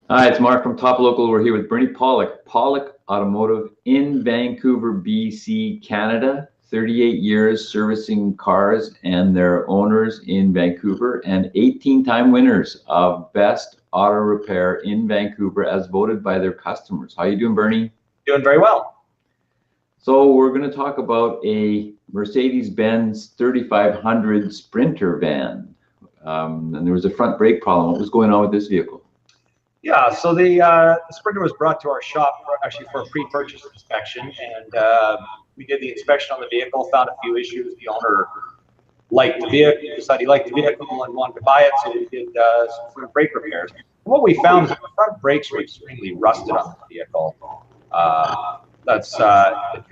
Hi, it's Mark from Top Local. We're here with Bernie Pawlik, Pawlik Automotive in Vancouver, BC, Canada. 38 years servicing cars and their owners in Vancouver, and 18-time winners of Best Auto Repair in Vancouver as voted by their customers. How you doing, Bernie? Doing very well. So we're going to talk about a Mercedes-Benz 3500 Sprinter van. And there was a front brake problem. What was going on with this vehicle? Yeah, so the Sprinter was brought to our shop actually for a pre-purchase inspection, and we did the inspection on the vehicle, found a few issues. The owner liked the vehicle, decided he liked the vehicle and wanted to buy it, so we did some front brake repairs. And what we found is that the front brakes were extremely rusted on the vehicle. That's the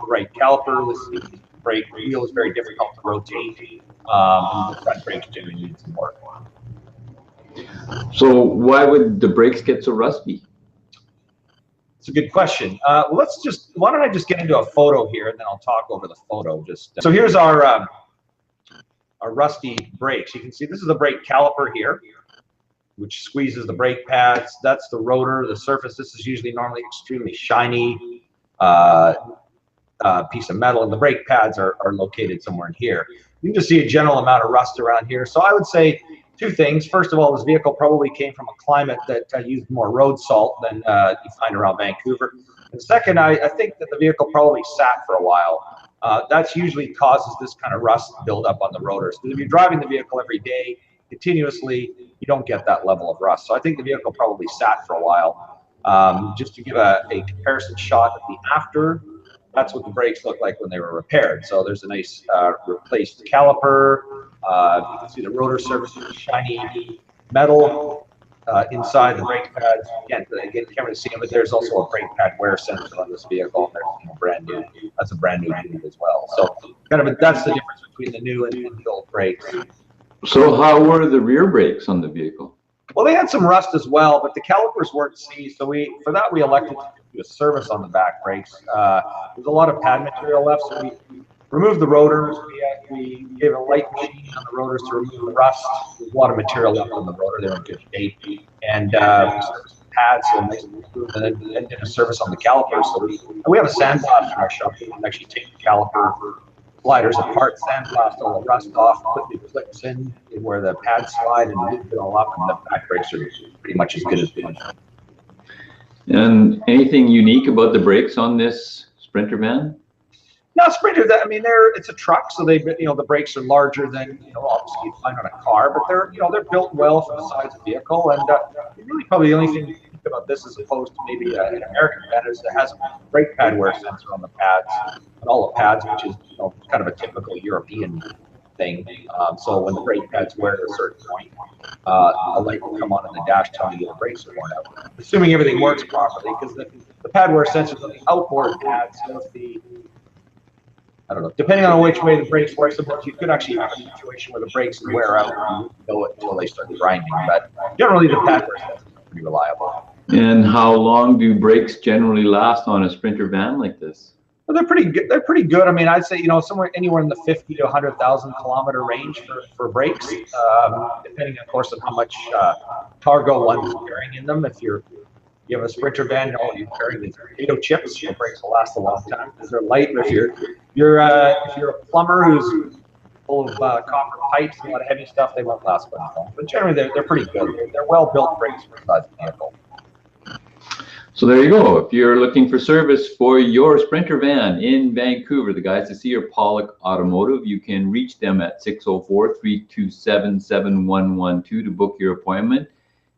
right caliper. The brake wheel is very difficult to rotate. The front brakes generally need some work. So why would the brakes get so rusty? It's a good question. Why don't I just get into a photo here, and then I'll talk over the photo. So here's our rusty brakes. You can see this is the brake caliper here, which squeezes the brake pads. That's the rotor, the surface. This is usually normally extremely shiny piece of metal, and the brake pads are located somewhere in here. You can just see a general amount of rust around here. So I would say two things. First of all, this vehicle probably came from a climate that used more road salt than you find around Vancouver. And second, I think that the vehicle probably sat for a while. That's usually causes this kind of rust buildup on the rotors. Because if you're driving the vehicle every day, continuously, you don't get that level of rust. So I think the vehicle probably sat for a while. Just to give a comparison shot of the after, that's what the brakes look like when they were repaired. So there's a nice replaced caliper. You can see the rotor surface is shiny metal inside the brake pads. Again, can't really see them, but there's also a brake pad wear sensor on this vehicle. There's brand new. That's a brand new unit as well. So that's the difference between the new and the old brakes. So how were the rear brakes on the vehicle? Well, they had some rust as well, but the calipers weren't seized. So for that we elected to do a service on the back brakes. There's a lot of pad material left, so we removed the rotors. We gave a light machine on the rotors to remove the rust. There's a lot of material left on the rotor. They're in good shape. And we serviced the pads and then did a service on the calipers. So we have a sandblast in our shop. We can actually take the caliper sliders apart, sandblast all the rust off, put the clips in where the pads slide, and loop it all up, and the back brakes are pretty much as good as new. And anything unique about the brakes on this Sprinter van? No, Sprinter. It's a truck, so the brakes are larger than obviously you'd find on a car, but they're built well for the size of the vehicle. And really, probably the only thing you think about this, as opposed to maybe an American van, is it has a brake pad wear sensor on the pads, on all the pads, which is kind of a typical European thing. So when the brake pads wear at a certain point, a light will come on in the dash telling you the brakes are worn out, assuming everything works properly, because the pad wear sensors on the outboard pads, I don't know, depending on which way the brakes work, you could actually have a situation where the brakes wear out and you know it until they start grinding. But generally, the pad wear sensors are pretty reliable. And how long do brakes generally last on a Sprinter van like this? Well, they're pretty good. They're pretty good. I'd say anywhere in the 50 to 100,000 kilometer range for brakes, depending, of course, on how much cargo one is carrying in them. If you have a Sprinter van, you're carrying these potato chips, your brakes will last a long time because they're light. But if you're a plumber who's full of copper pipes and a lot of heavy stuff, they won't last very long. But generally, they're pretty good. They're well-built brakes for the size of the vehicle. So there you go. If you're looking for service for your Sprinter van in Vancouver, the guys to see are Pawlik Automotive. You can reach them at 604-327-7112 to book your appointment.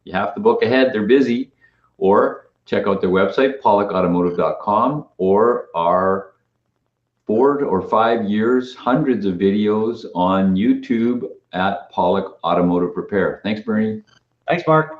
You have to book ahead. They're busy. Or check out their website, pawlikautomotive.com, or our 4 or 5 years, hundreds of videos on YouTube at Pawlik Automotive Repair. Thanks, Bernie. Thanks, Mark.